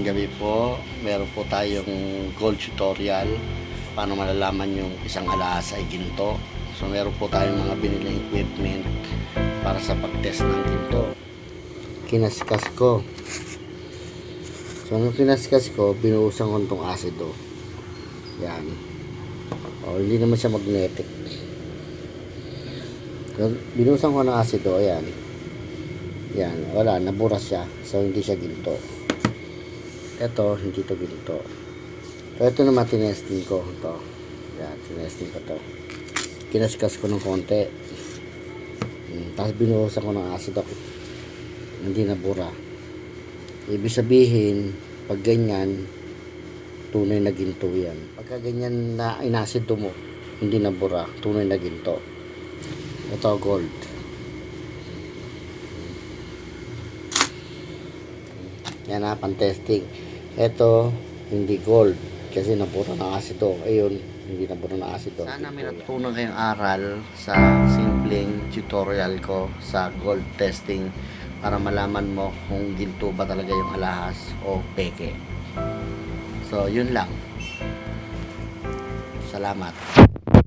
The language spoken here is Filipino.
gabi po. Meron po tayong gold tutorial paano malalaman yung isang alahas ay ginto. So meron po tayong mga biniling equipment para sa pag-test ng ginto. Kinaskas ko. So nung kinaskas ko, binuhusan ko itong asido. Yan. O, hindi naman siya magnetic. So, binuhusan ko ng asido. Ayan. Yan. Wala. Nabura siya. So hindi siya ginto. Ito, hindi to ginto. So, ito naman tinesting ko. Ito. Yan, tinesting ko to. Kinaskas ko ng konti. Tapos binuhusan ko ng asido. Hindi nabura. Ibig sabihin, pag ganyan, tunay na ginto yan. Pagka ganyan na inasido mo, hindi nabura, tunay na ginto. Ito, gold. Yan na, pan-testing. Ito, hindi gold. Kasi nabura ng asido. Ayun, hindi nabura ng asido. Sana may natutunan kayong aral sa simpleng tutorial ko sa gold testing para malaman mo kung ginto ba talaga yung alahas o peke. So, yun lang. Salamat.